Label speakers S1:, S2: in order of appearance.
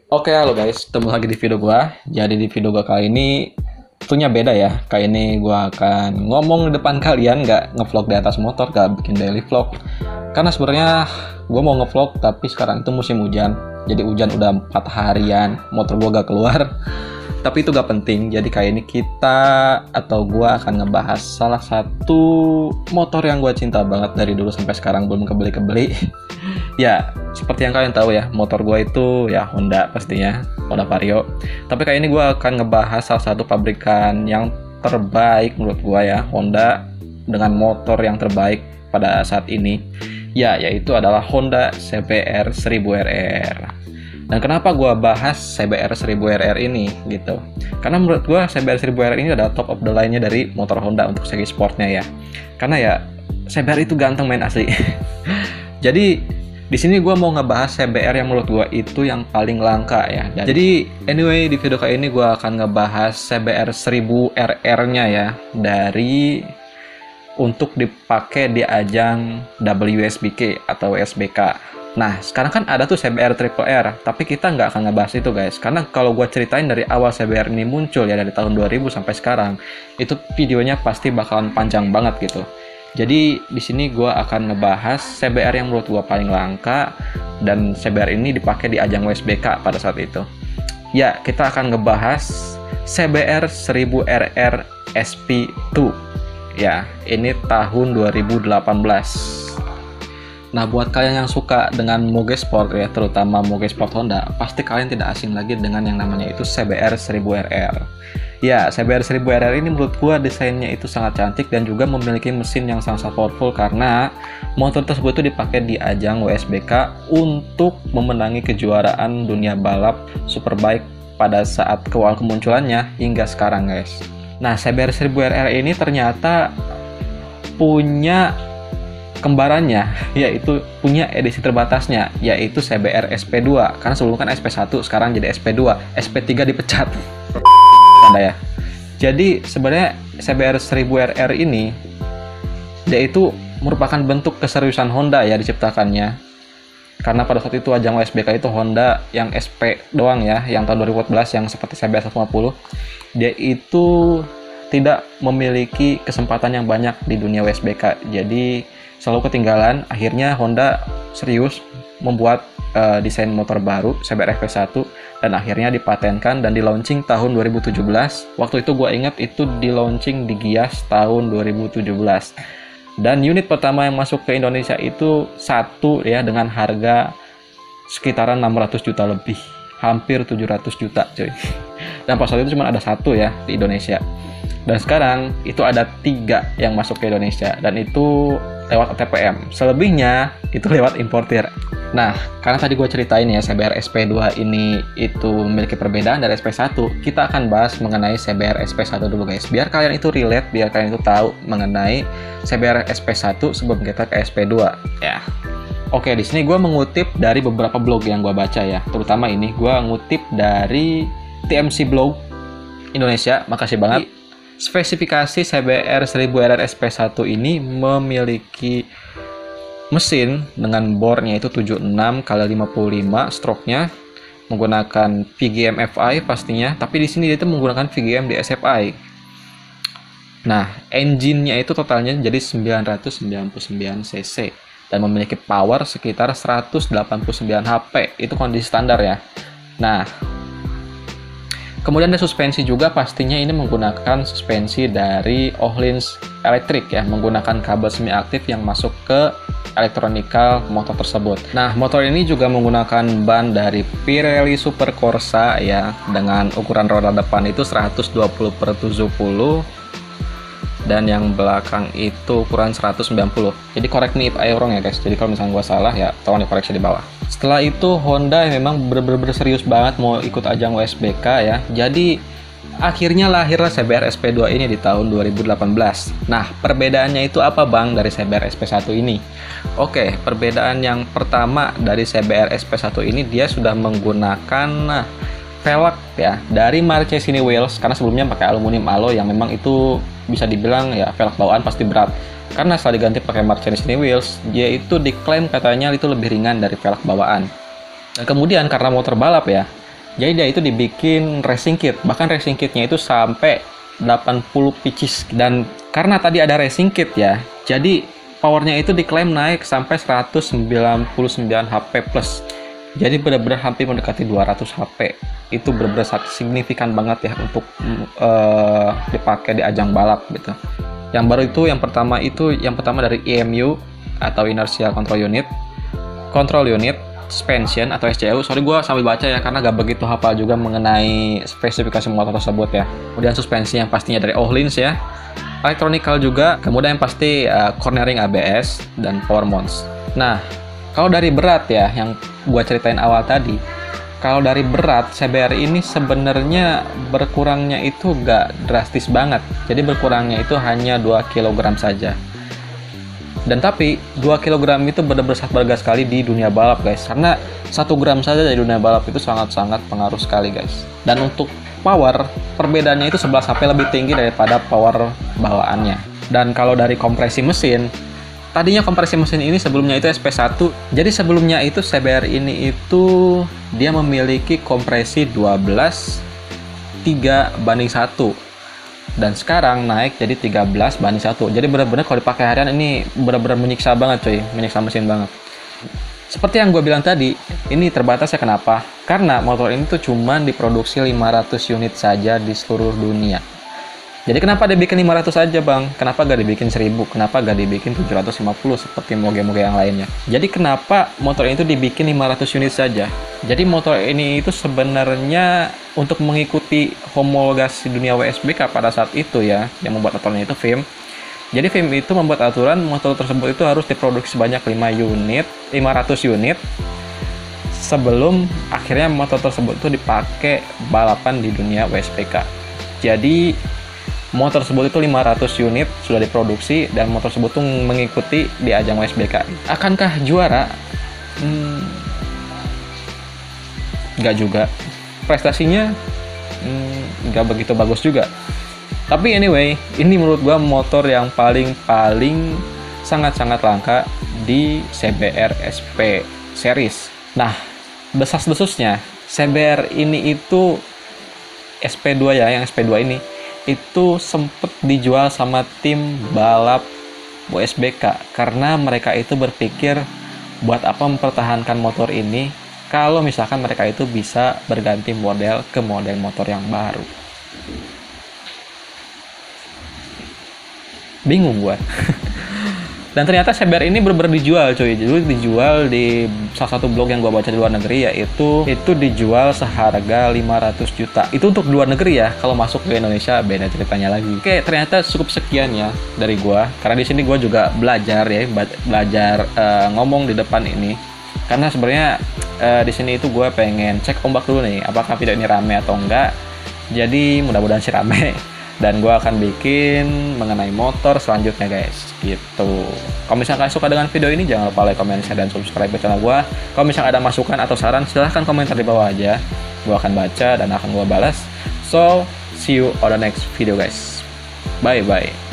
S1: Oke, halo guys, ketemu lagi di video gua. Jadi di video gua kali ini tentunya beda ya. Kali ini gua akan ngomong di depan kalian, nggak ngevlog di atas motor, nggak bikin daily vlog. Karena sebenarnya gua mau ngevlog, tapi sekarang itu musim hujan. Jadi hujan udah 4 harian, motor gua gak keluar. Tapi itu gak penting. Jadi kali ini kita atau gua akan ngebahas salah satu motor yang gua cinta banget dari dulu sampai sekarang belum kebeli-kebeli. Ya, seperti yang kalian tahu ya, motor gue itu ya Honda pastinya, Honda Vario. Tapi kali ini gue akan ngebahas salah satu pabrikan yang terbaik menurut gue ya, Honda dengan motor yang terbaik pada saat ini. Ya, yaitu adalah Honda CBR 1000RR. Dan kenapa gue bahas CBR 1000RR ini gitu? Karena menurut gue CBR 1000RR ini adalah top of the line-nya dari motor Honda untuk segi sportnya ya. Karena ya CBR itu ganteng main asli. Jadi di sini gue mau ngebahas CBR yang menurut gue itu yang paling langka ya. Jadi anyway di video kali ini gue akan ngebahas CBR 1000RR-nya ya, dari untuk dipakai di ajang WSBK atau WSBK. Nah sekarang kan ada tuh CBR Triple R, tapi kita nggak akan ngebahas itu guys. Karena kalau gue ceritain dari awal CBR ini muncul ya, dari tahun 2000 sampai sekarang, itu videonya pasti bakalan panjang banget gitu. Jadi di sini gue akan ngebahas CBR yang menurut gue paling langka, dan CBR ini dipakai di ajang WSBK pada saat itu. Ya, kita akan ngebahas CBR 1000RR SP2. Ya, ini tahun 2018. Nah, buat kalian yang suka dengan moge sport ya, terutama moge sport Honda, pasti kalian tidak asing lagi dengan yang namanya itu CBR 1000RR. Ya, CBR 1000RR ini menurut gua desainnya itu sangat cantik dan juga memiliki mesin yang sangat powerful, karena motor tersebut itu dipakai di ajang WSBK untuk memenangi kejuaraan dunia balap Superbike pada saat awal kemunculannya hingga sekarang guys. Nah, CBR 1000RR ini ternyata punya kembarannya, yaitu punya edisi terbatasnya, yaitu CBR SP2. Karena sebelumnya kan SP1, sekarang jadi SP2, SP3 dipecat. Anda ya. Jadi sebenarnya CBR 1000RR ini yaitu merupakan bentuk keseriusan Honda ya diciptakannya. Karena pada saat itu ajang WSBK itu Honda yang SP doang ya, yang tahun 2014 yang seperti CBR 150, dia itu tidak memiliki kesempatan yang banyak di dunia WSBK. Jadi selalu ketinggalan. Akhirnya Honda serius membuat desain motor baru CBR FP1, dan akhirnya dipatenkan dan di launching tahun 2017. Waktu itu gue ingat itu di launching di Gias tahun 2017, dan unit pertama yang masuk ke Indonesia itu satu ya, dengan harga sekitaran 600 juta lebih, hampir 700 juta cuy. Dan pas saat itu cuma ada satu ya di Indonesia, dan sekarang itu ada 3 yang masuk ke Indonesia, dan itu lewat OTPM. Selebihnya itu lewat importir. Nah, karena tadi gue ceritain ya CBR SP2 ini itu memiliki perbedaan dari SP1, kita akan bahas mengenai CBR SP1 dulu guys. Biar kalian itu relate, biar kalian itu tahu mengenai CBR SP1 sebelum kita ke SP2 ya. Oke, di sini gue mengutip dari beberapa blog yang gue baca ya. Terutama ini gue ngutip dari TMC Blog Indonesia. Makasih banget. Spesifikasi CBR 1000RR SP1 ini memiliki mesin dengan bornya itu 76x55 stroke-nya, menggunakan VGM FI pastinya, tapi di sini dia itu menggunakan VGM di SFI. Nah, engine-nya itu totalnya jadi 999 cc dan memiliki power sekitar 189 HP. Itu kondisi standar ya. Nah, kemudian ada suspensi juga, pastinya ini menggunakan suspensi dari Öhlins Electric ya, menggunakan kabel semi aktif yang masuk ke elektronika motor tersebut. Nah, motor ini juga menggunakan ban dari Pirelli Super Corsa ya, dengan ukuran roda depan itu 120/70 dan yang belakang itu ukuran 190. Jadi correct me if I wrong ya guys. Jadi kalau misalnya gua salah ya tolong dikoreksi di bawah. Setelah itu Honda memang bener-bener serius banget mau ikut ajang WSBK ya. Jadi akhirnya lahirlah CBR SP2 ini di tahun 2018. Nah, perbedaannya itu apa bang dari CBR SP1 ini? Oke, perbedaan yang pertama dari CBR SP1 ini, dia sudah menggunakan velg ya dari Marchesini Wheels, karena sebelumnya pakai aluminium alloy yang memang itu bisa dibilang ya velg bawaan pasti berat. Karena setelah diganti pakai Marchesini Wheels, dia itu diklaim katanya itu lebih ringan dari velg bawaan. Dan kemudian karena motor balap ya, Jadi dia itu dibikin racing kit, bahkan racing kitnya itu sampai 80 pieces. Dan karena tadi ada racing kit ya, jadi powernya itu diklaim naik sampai 199 HP plus. Jadi benar-benar hampir mendekati 200 HP. Itu benar-benar signifikan banget ya untuk dipakai di ajang balap gitu. Yang baru itu yang pertama dari EMU atau Inertial Control Unit, Suspension atau SCU. Sorry gue sambil baca ya karena gak begitu hafal juga mengenai spesifikasi motor tersebut ya. Kemudian suspensi yang pastinya dari Öhlins ya. Electronical juga, kemudian yang pasti cornering ABS dan power mounts. Nah, kalau dari berat ya yang gua ceritain awal tadi, kalau dari berat CBR ini sebenarnya berkurangnya itu gak drastis banget. Jadi berkurangnya itu hanya 2 kg saja. Dan tapi 2 kg itu benar-benar sangat berharga sekali di dunia balap guys, karena 1 gram saja di dunia balap itu sangat-sangat pengaruh sekali guys. Dan untuk power, perbedaannya itu 11 HP lebih tinggi daripada power bawaannya. Dan kalau dari kompresi mesin, tadinya kompresi mesin ini sebelumnya itu SP1. Jadi sebelumnya itu CBR ini itu dia memiliki kompresi 12 3:1. Dan sekarang naik jadi 13:1. Jadi benar-benar kalau dipakai harian ini benar-benar menyiksa banget coy, menyiksa mesin banget. Seperti yang gue bilang tadi, ini terbatas ya kenapa? Karena motor ini tuh cuman diproduksi 500 unit saja di seluruh dunia. Jadi kenapa dibikin 500 saja bang? Kenapa gak dibikin 1000? Kenapa gak dibikin 750 seperti moge-moge yang lainnya? Jadi kenapa motor ini tuh dibikin 500 unit saja? Jadi motor ini itu sebenarnya untuk mengikuti homologasi dunia WSBK pada saat itu ya, yang membuat aturannya itu FIM. Jadi FIM itu membuat aturan motor tersebut itu harus diproduksi sebanyak 500 unit sebelum akhirnya motor tersebut itu dipakai balapan di dunia WSBK. Jadi motor tersebut itu 500 unit sudah diproduksi dan motor tersebut tuh mengikuti di ajang WSBK. Akankah juara? Nggak juga. Prestasinya nggak begitu bagus juga. Tapi anyway, ini menurut gua motor yang paling sangat-sangat langka di CBR SP series. Nah, desas-desusnya CBR ini itu SP2 ya, yang SP2 ini itu sempet dijual sama tim balap WSBK karena mereka itu berpikir buat apa mempertahankan motor ini kalau misalkan mereka itu bisa berganti model ke model motor yang baru. Bingung gua. Dan ternyata CBR ini bener-bener dijual coy. Dulu dijual di salah satu blog yang gua baca di luar negeri, yaitu itu dijual seharga 500 juta. Itu untuk luar negeri ya. Kalau masuk ke Indonesia beda ceritanya lagi. Oke, ternyata cukup sekian ya dari gua. Karena di sini gua juga belajar ngomong di depan ini. Karena sebenarnya di sini itu gua pengen cek ombak dulu nih, apakah video ini rame atau enggak. Jadi mudah-mudahan sih rame. Dan gue akan bikin mengenai motor selanjutnya guys, gitu. Kalau misalnya kalian suka dengan video ini, jangan lupa like, comment, share, dan subscribe ke channel gue. Kalau misalnya ada masukan atau saran, silahkan komentar di bawah aja. Gue akan baca dan akan gue balas. So, see you on the next video guys. Bye-bye.